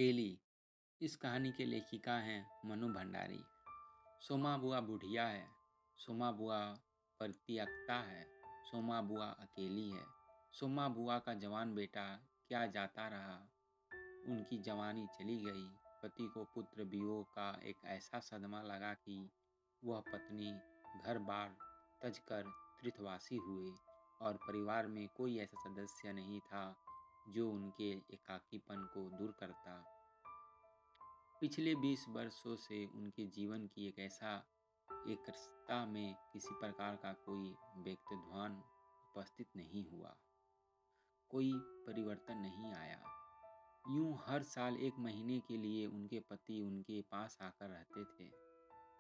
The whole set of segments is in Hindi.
अकेली। इस कहानी के लेखिका हैं मनु भंडारी। सोमा बुआ बुढ़िया है, सोमा बुआ परित्यक्ता है, सोमा बुआ अकेली है। सोमा बुआ का जवान बेटा क्या जाता रहा, उनकी जवानी चली गई। पति को पुत्र वियोग का एक ऐसा सदमा लगा कि वह पत्नी घर बार तजकर तीर्थवासी हुए और परिवार में कोई ऐसा सदस्य नहीं था जो उनके एकाकीपन को दूर करता। पिछले 20 वर्षों से उनके जीवन की एक रिश्ता में किसी प्रकार का कोई व्यक्तिध्वान उपस्थित नहीं हुआ, कोई परिवर्तन नहीं आया। यूं हर साल 1 महीने के लिए उनके पति उनके पास आकर रहते थे,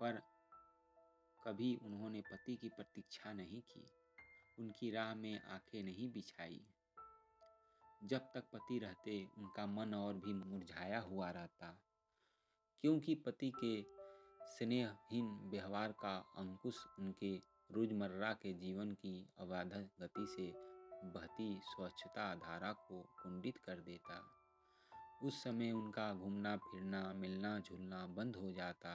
पर कभी उन्होंने पति की प्रतीक्षा नहीं की, उनकी राह में आंखें नहीं बिछाई। जब तक पति रहते उनका मन और भी मुरझाया हुआ रहता, क्योंकि पति के स्नेहहीन व्यवहार का अंकुश उनके रोजमर्रा के जीवन की अबाध गति से बहती स्वच्छता धारा को कुंडित कर देता। उस समय उनका घूमना फिरना मिलना जुलना बंद हो जाता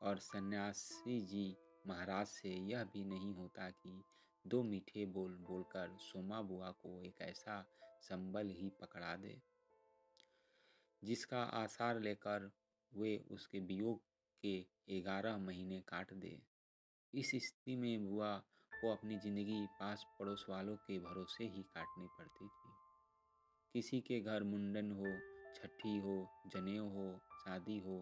और सन्यासी जी महाराज से यह भी नहीं होता कि 2 मीठे बोल बोलकर सोमा बुआ को एक ऐसा संबल ही पकड़ा दे जिसका आसार लेकर वे उसके वियोग के 11 महीने काट दे। इस स्थिति में बुआ को अपनी जिंदगी पास पड़ोस वालों के भरोसे ही काटनी पड़ती थी। किसी के घर मुंडन हो, छठी हो, जनेऊ हो, शादी हो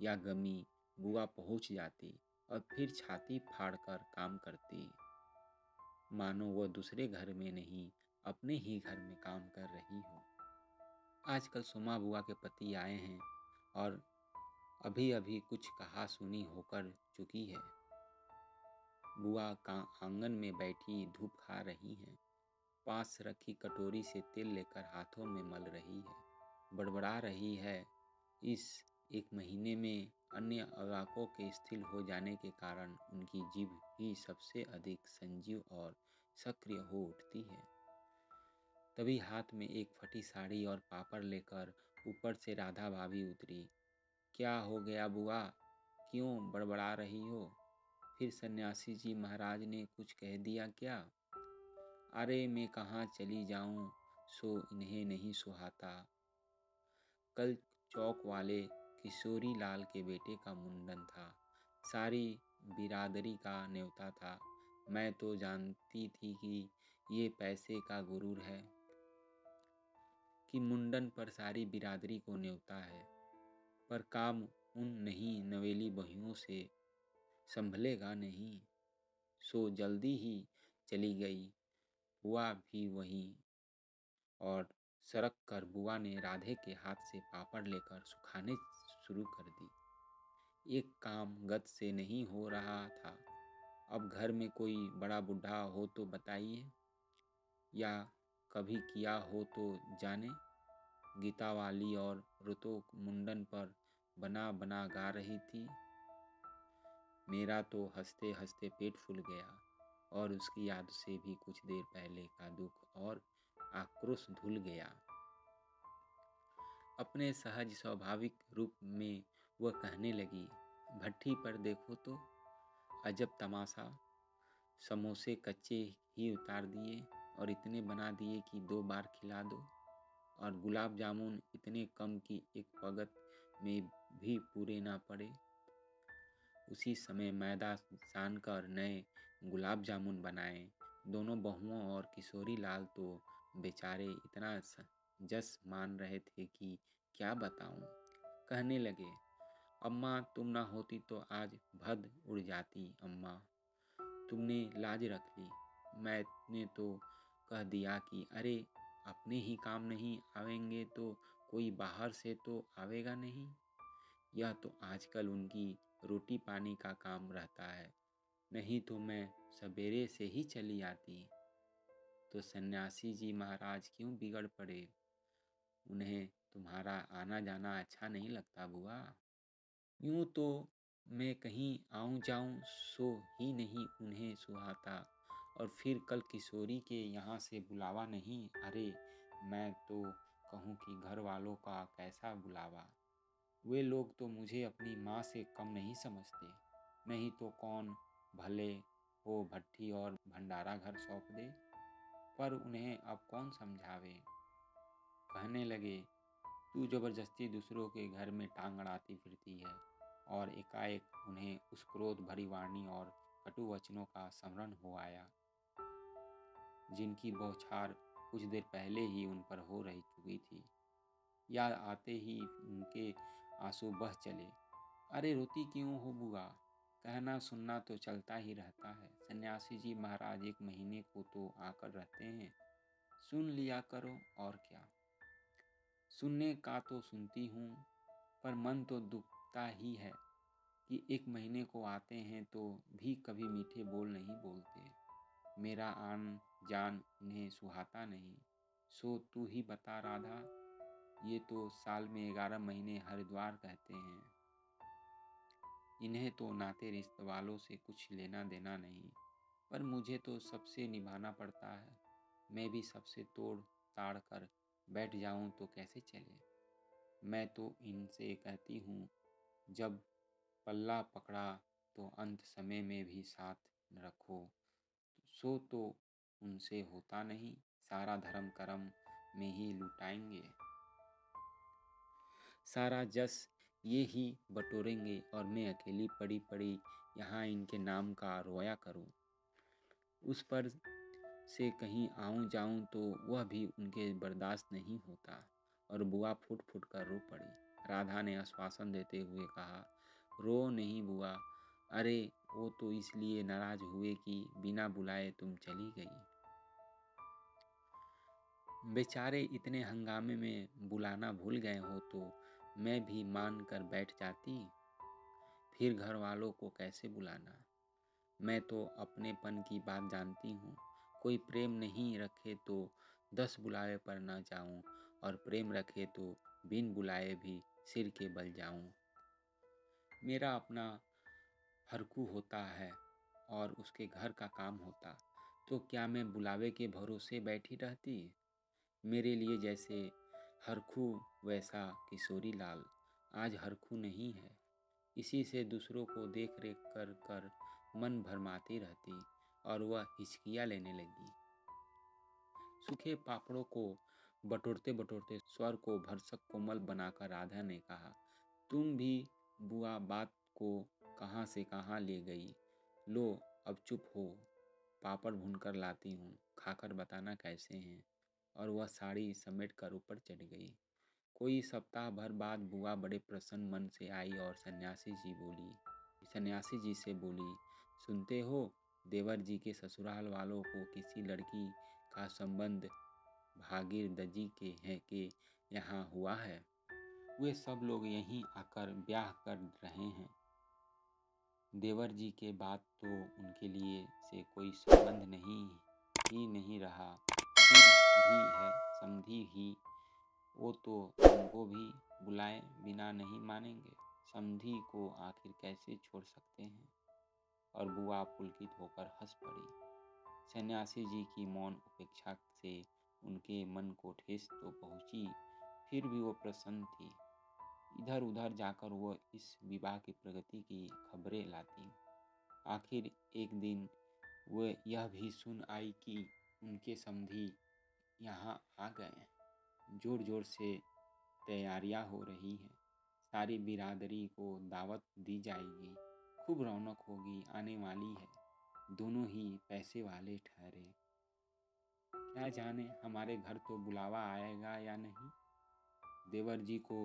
या गमी, बुआ पहुंच जाती और फिर छाती फाड़कर काम करती, मानो वह दूसरे घर में नहीं अपने ही घर में काम कर रही हो। आजकल सोमा बुआ के पति आए हैं और अभी अभी कुछ कहा सुनी होकर चुकी है। बुआ का आंगन में बैठी धूप खा रही हैं, पास रखी कटोरी से तेल लेकर हाथों में मल रही है, बड़बड़ा रही है। इस 1 महीने में अन्य अवाकों के स्थिर हो जाने के कारण उनकी जीभ ही सबसे अधिक संजीव और सक्रिय हो उठती है। तभी हाथ में एक फटी साड़ी और पापड़ लेकर ऊपर से राधा भाभी उतरी। क्या हो गया बुआ, क्यों बड़बड़ा रही हो? फिर सन्यासी जी महाराज ने कुछ कह दिया क्या? अरे मैं कहाँ चली जाऊं, सो इन्हें नहीं सुहाता। कल चौक वाले किशोरी लाल के बेटे का मुंडन था, सारी बिरादरी का न्योता था। मैं तो जानती थी कि ये पैसे का गुरूर है कि मुंडन पर सारी बिरादरी को न्योता है, पर काम उन नहीं नवेली बहियों से संभलेगा नहीं, सो जल्दी ही चली गई। बुआ भी वहीं और सरक कर बुआ ने राधे के हाथ से पापड़ लेकर सुखाने शुरू कर दी। एक काम गत से नहीं हो रहा था। अब घर में कोई बड़ा बूढ़ा हो तो बताइए, या कभी किया हो तो जाने। गीता वाली और ऋतु मुंडन पर बना बना गा रही थी। मेरा तो हंसते हंसते पेट फूल गया और उसकी याद से भी कुछ देर पहले का दुख और आक्रोश धुल गया। अपने सहज स्वाभाविक रूप में वह कहने लगी, भट्ठी पर देखो तो अजब तमाशा, समोसे कच्चे ही उतार दिए और इतने बना दिए कि 2 बार खिला दो, और गुलाब जामुन इतने कम कि एक वक्त में भी पूरे ना पड़े। उसी समय मैदा सानकर नए गुलाब जामुन बनाए। दोनों बहुओं और किशोरी लाल तो बेचारे इतना जस मान रहे थे कि क्या बताऊं। कहने लगे, अम्मा तुम ना होती तो आज भद उड़ जाती। अम्मा तुमने लाज रख ली। मैंने तो कह दिया कि अरे अपने ही काम नहीं आवेंगे तो कोई बाहर से तो आवेगा नहीं। यह तो आजकल उनकी रोटी पानी का काम रहता है, नहीं तो मैं सवेरे से ही चली आती। तो सन्यासी जी महाराज क्यों बिगड़ पड़े? उन्हें तुम्हारा आना जाना अच्छा नहीं लगता बुआ? यूं तो मैं कहीं आऊं जाऊं सो ही नहीं उन्हें सुहाता, और फिर कल किशोरी के यहाँ से बुलावा नहीं। अरे मैं तो कहूँ कि घर वालों का कैसा बुलावा। वे लोग तो मुझे अपनी माँ से कम नहीं समझते। नहीं तो कौन भले हो भट्ठी और भंडारा घर सौंप दे। पर उन्हें अब कौन समझावे। कहने लगे, तू जबरदस्ती दूसरों के घर में टांग अड़ाती फिरती है। और एकाएक उन्हें उस क्रोध भरी वाणी और कटु वचनों का स्मरण हो आया, जिनकी बौछार कुछ देर पहले ही उन पर हो रही चुकी थी। याद आते ही उनके आंसू बह चले। अरे रोती क्यों हो बुआ? कहना सुनना तो चलता ही रहता है। सन्यासी जी महाराज 1 महीने को तो आकर रहते हैं, सुन लिया करो और क्या। सुनने का तो सुनती हूँ, पर मन तो दुखता ही है कि 1 महीने को आते हैं तो भी कभी मीठे बोल नहीं बोलते। मेरा आन जान उन्हें सुहाता नहीं। सो तू ही बता राधा, ये तो साल में 11 महीने हरिद्वार कहते हैं। इन्हें तो नाते रिश्ते वालों से कुछ लेना देना नहीं, पर मुझे तो सबसे निभाना पड़ता है। मैं भी सबसे तोड़ ताड़ कर बैठ जाऊं तो कैसे चले। मैं तो इनसे कहती हूँ, जब पल्ला पकड़ा तो अंत समय में भी साथ न रखो। सो तो उनसे होता नहीं, सारा धर्म कर्म में ही लुटाएंगे। सारा जस ये ही बटोरेंगे और मैं अकेली पड़ी पड़ी यहाँ इनके नाम का रोया करूँ। उस पर से कहीं आऊँ जाऊँ तो वह भी उनके बर्दाश्त नहीं होता। और बुआ फुट फुट कर रो पड़ी। राधा ने आश्वासन देते हुए कहा, रो नहीं बुआ। अरे वो तो इसलिए नाराज हुए कि बिना बुलाए तुम चली गई। बेचारे इतने हंगामे में बुलाना भूल गए हो तो मैं भी मान कर बैठ जाती। फिर घर वालों को कैसे बुलाना। मैं तो अपनेपन की बात जानती हूँ। कोई प्रेम नहीं रखे तो 10 बुलावे पर न जाऊँ, और प्रेम रखे तो बिन बुलाए भी सिर के बल जाऊँ। मेरा अपना हरकू होता है और उसके घर का काम होता, तो क्या मैं बुलावे के भरोसे बैठी रहती। मेरे लिए जैसे हरखू वैसा किशोरी लाल। आज हरखू नहीं है, इसी से दूसरों को देख रेख कर कर मन भरमाती रहती और वह हिचकियाँ लेने लगी। सूखे पापड़ों को बटोरते बटोरते स्वर को भरसक कोमल बनाकर राधा ने कहा, तुम भी बुआ बात को कहाँ से कहाँ ले गई। लो अब चुप हो, पापड़ भूनकर लाती हूँ, खाकर बताना कैसे हैं। और वह साड़ी समेट कर ऊपर चढ़ गई। कोई सप्ताह भर बाद बुआ बड़े प्रसन्न मन से आई और सन्यासी जी से बोली, सुनते हो, देवर जी के ससुराल वालों को किसी लड़की का संबंध भागीरथी के यहाँ हुआ है। वे सब लोग यहीं आकर ब्याह कर रहे हैं। देवर जी के बाद तो उनके लिए से कोई संबंध नहीं रहा। फिर भी है समधी ही, वो तो तुमको भी बुलाए बिना नहीं मानेंगे। समधी को आखिर कैसे छोड़ सकते हैं। और बुआ पुलकित होकर हंस पड़ी। सन्यासी जी की मौन उपेक्षा से उनके मन को ठेस तो पहुंची, फिर भी वो प्रसन्न थी। इधर उधर जाकर वो इस विवाह की प्रगति की खबरें लाती। आखिर एक दिन वह यह भी सुन आई कि उनके समधी यहाँ आ गए। जोर जोर से तैयारियां हो रही हैं। सारी बिरादरी को दावत दी जाएगी। खूब रौनक होगी, आने वाली है। दोनों ही पैसे वाले ठहरे। क्या जाने हमारे घर तो बुलावा आएगा या नहीं। देवर जी को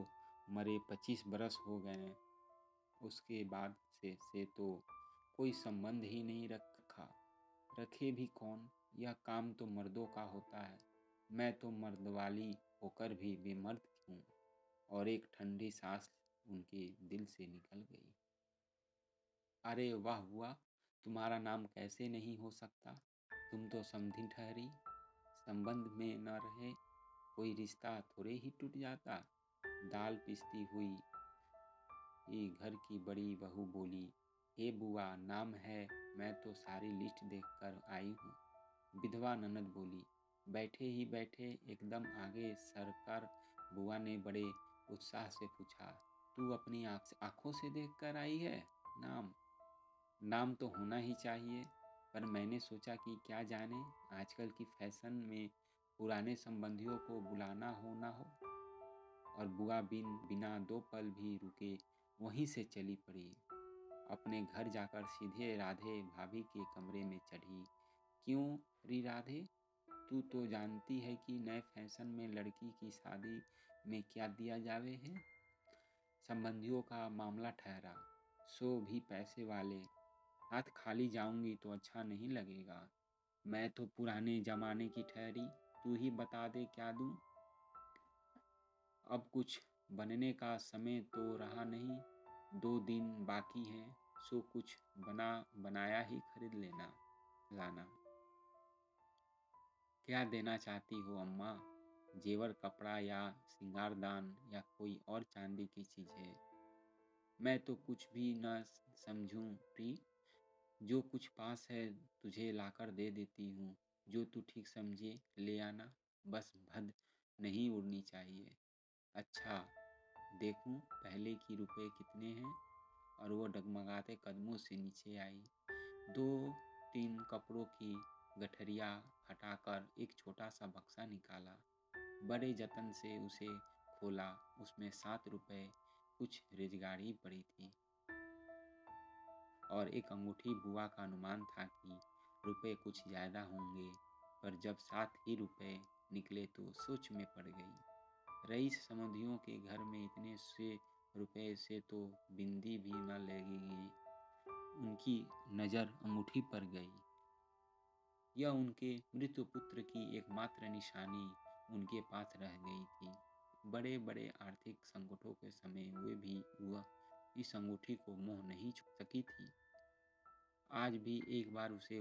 मरे 25 बरस हो गए। उसके बाद से तो कोई संबंध ही नहीं रखा। रखे भी कौन, यह काम तो मर्दों का होता है। मैं तो मर्द वाली होकर भी बेमर्द हूँ। और एक ठंडी सांस उनके दिल से निकल गई। अरे वाह बुआ, तुम्हारा नाम कैसे नहीं हो सकता। तुम तो समधी ठहरी। संबंध में न रहे कोई रिश्ता थोड़े ही टूट जाता। दाल पिसती हुई घर की बड़ी बहू बोली, हे बुआ नाम है, मैं तो सारी लिस्ट देख कर आई हूँ। विधवा ननद बोली, बैठे ही बैठे एकदम आगे सरकार बुआ ने बड़े उत्साह से पूछा, तू अपनी आंखों से देख कर आई है? नाम नाम तो होना ही चाहिए, पर मैंने सोचा कि क्या जाने आजकल की फैशन में पुराने संबंधियों को बुलाना हो ना हो। और बुआ बिना 2 पल भी रुके वहीं से चली पड़ी। अपने घर जाकर सीधे राधे भाभी के कमरे में चढ़ी। क्यों री राधे, तू तो जानती है कि नए फैशन में लड़की की शादी में क्या दिया जावे है। संबंधियों का मामला ठहरा, सो भी पैसे वाले। हाथ खाली जाऊंगी तो अच्छा नहीं लगेगा। मैं तो पुराने जमाने की ठहरी, तू ही बता दे क्या दूं। अब कुछ बनने का समय तो रहा नहीं, 2 दिन बाकी हैं, सो कुछ बनाया ही खरीद लाना। क्या देना चाहती हो अम्मा? जेवर, कपड़ा या श्रृंगारदान या कोई और चांदी की चीज़ें? मैं तो कुछ भी न समझूं री। जो कुछ पास है तुझे लाकर दे देती हूँ। जो तू ठीक समझे ले आना, बस भद नहीं उड़नी चाहिए। अच्छा, देखूं पहले की रुपए कितने हैं। और वो डगमगाते कदमों से नीचे आई। 2-3 कपड़ों की गठरिया हटाकर एक छोटा सा बक्सा निकाला। बड़े जतन से उसे खोला। उसमें 7 रुपए कुछ रेजगाड़ी पड़ी थी और एक अंगूठी। बुआ का अनुमान था कि रुपए कुछ ज़्यादा होंगे, पर जब 7 ही रुपए निकले तो सोच में पड़ गई। रईस समधियों के घर में इतने से रुपए से तो बिंदी भी न लगेगी। उनकी नज़र अंगूठी पर गई। यह उनके मृत्यु पुत्र की एकमात्र निशानी उनके पास रह गई थी। बड़े बड़े आर्थिक संकटों के समय हुए भी वह इस अंगूठी को मोह नहीं छोड़ सकी थी। आज भी एक बार उसे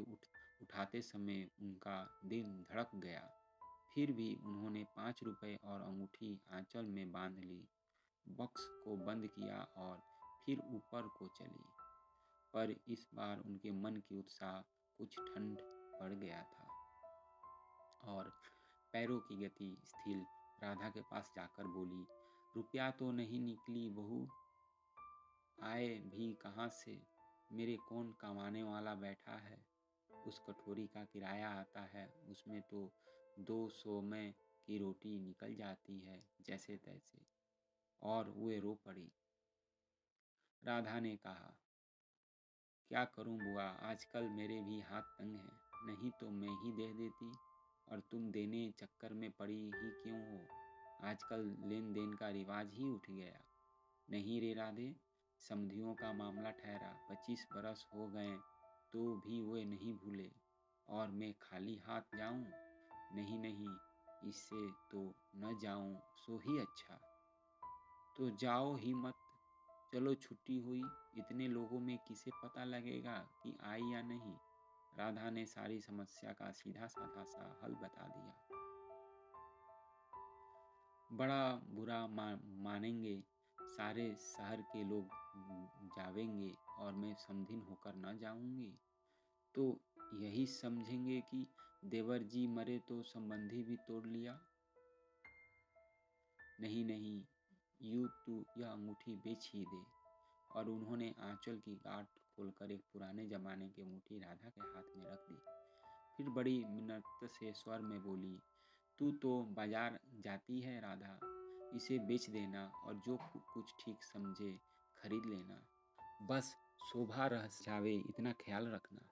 उठाते समय उनका दिल धड़क गया। फिर भी उन्होंने 5 रुपए और अंगूठी आंचल में बांध ली, बक्स को बंद किया और फिर ऊपर को चली। पर इस बार उनके मन की उत्साह कुछ ठंड पड़ गया था और पैरों की गति स्थिर। राधा के पास जाकर बोली, रुपया तो नहीं निकली बहू? आए भी कहाँ से? मेरे कौन कमाने वाला बैठा है? उस कटोरी का किराया आता है, उसमें तो 200 में की रोटी निकल जाती है जैसे तैसे। और वे रो पड़ी। राधा ने कहा, क्या करूं बुआ, आजकल मेरे भी हाथ तंग हैं, नहीं तो मैं ही दे देती। और तुम देने चक्कर में पड़ी ही क्यों हो? आजकल लेन देन का रिवाज ही उठ गया। नहीं रे राधे, समधियों का मामला ठहरा, 25 बरस हो गए तो भी वे नहीं भूले। और मैं खाली हाथ जाऊं? नहीं नहीं, इससे तो न जाऊं सो ही अच्छा। तो जाओ ही मत। चलो छुट्टी हुई, इतने लोगों में किसे पता लगेगा कि आई या नहीं। राधा ने सारी समस्या का सीधा साधा सा हल बता दिया। बड़ा बुरा मानेंगे, सारे शहर के लोग जावेंगे और मैं समधिन होकर न जाऊंगी। तो यही समझेंगे कि देवर जी मरे तो संबंधी भी तोड़ लिया। नहीं नहीं, यूं तू यह अंगूठी बेच ही दे। और उन्होंने आंचल की गांठ खोलकर एक पुराने जमाने की अंगूठी राधा के हाथ में रख दी। फिर बड़ी मिन्नत से स्वर में बोली, तू तो बाजार जाती है राधा, इसे बेच देना और जो कुछ ठीक समझे खरीद लेना। बस शोभा रह जावे इतना ख्याल रखना।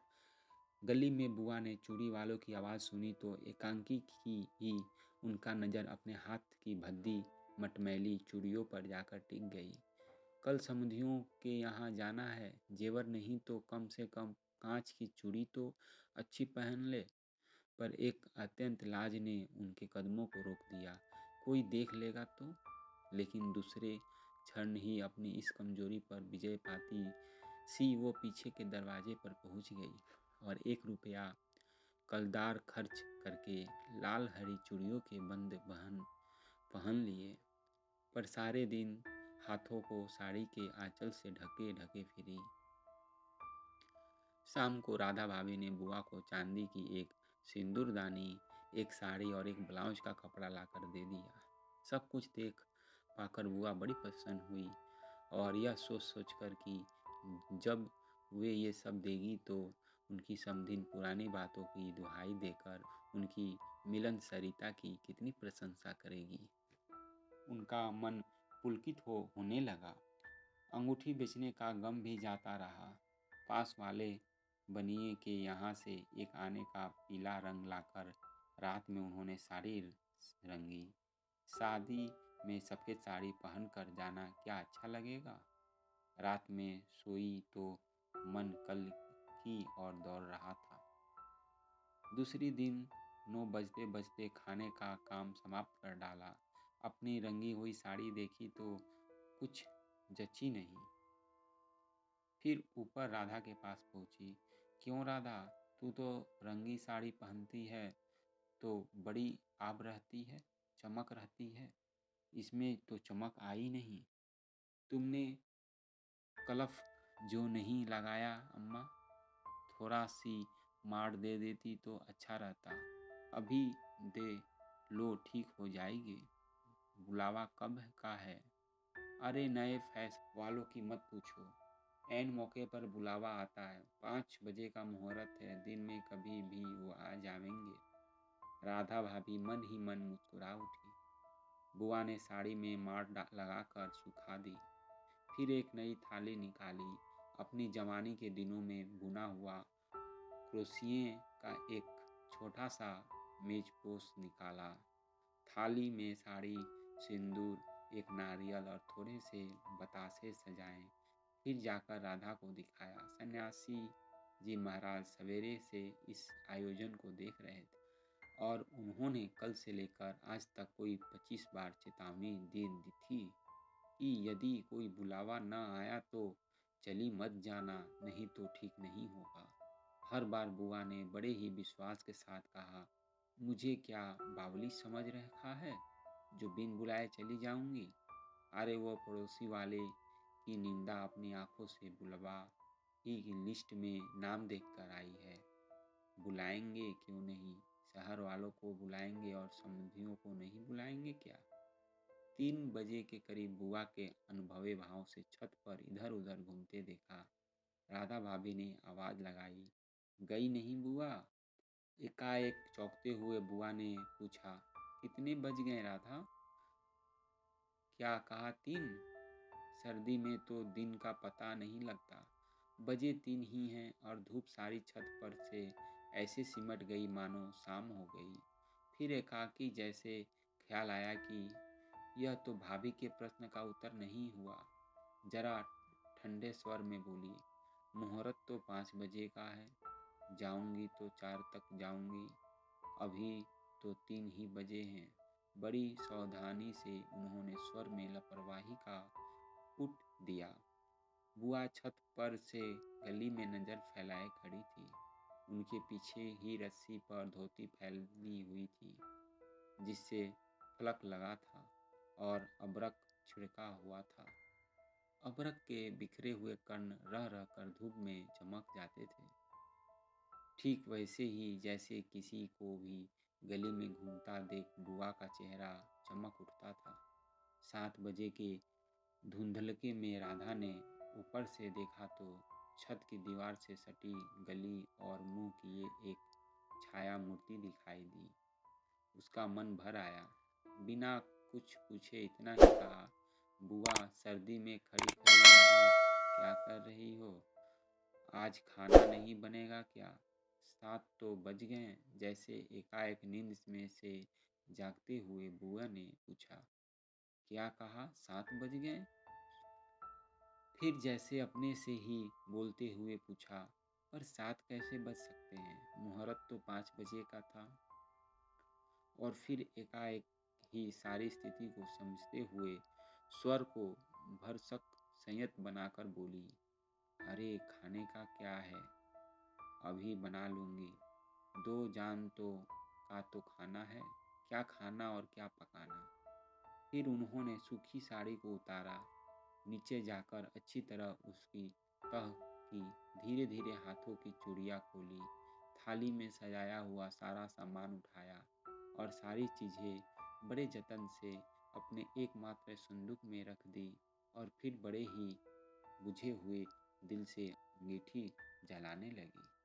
गली में बुआ ने चूड़ी वालों की आवाज़ सुनी तो एकांकी की ही उनका नज़र अपने हाथ की भद्दी मटमैली चूड़ियों पर जाकर टिक गई। कल समधियों के यहाँ जाना है, जेवर नहीं तो कम से कम कांच की चूड़ी तो अच्छी पहन ले। पर एक अत्यंत लाज ने उनके कदमों को रोक दिया। कोई देख लेगा तो? लेकिन दूसरे क्षण ही अपनी इस कमजोरी पर विजय पाती सी वो पीछे के दरवाजे पर पहुंच गई और 1 रुपया कलदार खर्च करके लाल हरी चूड़ियों के बंद पहन लिए। पर सारे दिन हाथों को साड़ी के आंचल से ढके ढके फिरी। शाम को राधा भाभी ने बुआ को चांदी की एक सिंदूरदानी, एक साड़ी और एक ब्लाउज का कपड़ा लाकर दे दिया। सब कुछ देख पाकर बुआ बड़ी प्रसन्न हुई और यह सोच सोच कर कि जब वे ये सब देगी तो उनकी समधिन पुरानी बातों की दुहाई देकर उनकी मिलन सरिता की कितनी प्रशंसा करेगी। उनका मन पुलकित होने लगा। अंगूठी बेचने का गम भी जाता रहा। पास वाले बनिए के यहाँ से एक आने का पीला रंग लाकर रात में उन्होंने साड़ी रंगी। शादी में सफ़ेद साड़ी पहनकर जाना क्या अच्छा लगेगा। रात में सोई तो मन कल की ओर दौड़ रहा था। दूसरी दिन 9 बजते बजते खाने का काम समाप्त कर डाला। अपनी रंगी हुई साड़ी देखी तो कुछ जची नहीं। फिर ऊपर राधा के पास पहुंची। क्यों राधा, तू तो रंगी साड़ी पहनती है तो बड़ी आब रहती है, चमक रहती है। इसमें तो चमक आई नहीं। तुमने कलफ जो नहीं लगाया अम्मा, थोड़ा सी मार दे देती तो अच्छा रहता। अभी दे लो, ठीक हो जाएगी। बुलावा कब का है? अरे नए फैस वालों की मत पूछो। ऐन मौके पर बुलावा आता है। 5 बजे का मुहूर्त है। दिन में कभी भी वो आ जाएंगे। राधा भाभी मन ही मन मुस्कुरा उठी। बुआ ने साड़ी में मार लगाकर सुखा दी। फिर एक नई थाली निकाली। अपनी जवानी के दिनों में बुना हुआ क्रोशिये का एक छोटा सा मेजपोश निकाला। थाली में साड़ी, सिंदूर, एक नारियल और थोड़े से बतासे सजाए। फिर जाकर राधा को दिखाया। सन्यासी जी महाराज सवेरे से इस आयोजन को देख रहे थे और उन्होंने कल से लेकर आज तक कोई 25 बार चेतावनी दे दी थी कि यदि कोई बुलावा न आया तो चली मत जाना, नहीं तो ठीक नहीं होगा। हर बार बुआ ने बड़े ही विश्वास के साथ कहा, मुझे क्या बावली समझ रखा है जो बिन बुलाए चली जाऊंगी। अरे वो पड़ोसी वाले की निंदा अपनी आंखों से बुलवा की लिस्ट में नाम देखकर आई है। बुलाएंगे क्यों नहीं, शहर वालों को बुलाएंगे और समधियों को नहीं बुलाएंगे क्या। 3 बजे के करीब बुआ के अनुभवी भाव से छत पर इधर उधर घूमते देखा। राधा भाभी ने आवाज लगाई, गई नहीं बुआ। एकाएक चौंकते हुए बुआ ने पूछा, कितने बज गए राधा? क्या कहा 3? सर्दी में तो दिन का पता नहीं लगता। बजे 3 ही हैं और धूप सारी छत पर से ऐसे सिमट गई मानो शाम हो गई। फिर एकाएकी जैसे ख्याल आया कि यह तो भाभी के प्रश्न का उत्तर नहीं हुआ। जरा ठंडे स्वर में बोली, मुहूर्त तो 5 बजे का है। जाऊंगी तो 4 तक जाऊंगी, अभी तो 3 ही बजे हैं। बड़ी सावधानी से उन्होंने स्वर में लापरवाही का पुट दिया। बुआ छत पर से गली में नजर फैलाए खड़ी थी। उनके पीछे ही रस्सी पर धोती फैली हुई थी जिससे फलक लगा था और अबरक छिड़का हुआ था। अबरक के बिखरे हुए कण रह रह कर धूप में चमक जाते थे, ठीक वैसे ही जैसे किसी को भी गली में घूमता देख बुआ का चेहरा चमक उठता था। 7 बजे के धुंधलके में राधा ने ऊपर से देखा तो छत की दीवार से सटी गली और मुंह किए एक छाया मूर्ति दिखाई दी। उसका मन भर आया। बिना कुछ पूछे इतना ही कहा, बुआ सर्दी में खड़ी खड़ी यहाँ क्या कर रही हो? आज खाना नहीं बनेगा क्या? 7 तो बज गए। जैसे एकाएक नींद में से जागते हुए बुआ ने पूछा, क्या कहा 7 बज गए? फिर जैसे अपने से ही बोलते हुए पूछा, पर 7 कैसे बज सकते हैं? मुहूर्त तो 5 बजे का था। और फिर एकाएक ही सारी स्थिति को समझते हुए स्वर को भरसक संयत बनाकर बोली, अरे खाने का क्या है, अभी बना लूँगी। 2 जान तो का तो खाना है, क्या खाना और क्या पकाना। फिर उन्होंने सूखी साड़ी को उतारा, नीचे जाकर अच्छी तरह उसकी तह की, धीरे धीरे हाथों की चूड़ियाँ खोली, थाली में सजाया हुआ सारा सामान उठाया, और सारी चीज़ें बड़े जतन से अपने एकमात्र संदूक में रख दी और फिर बड़े ही बुझे हुए दिल से अंगीठी जलाने लगी।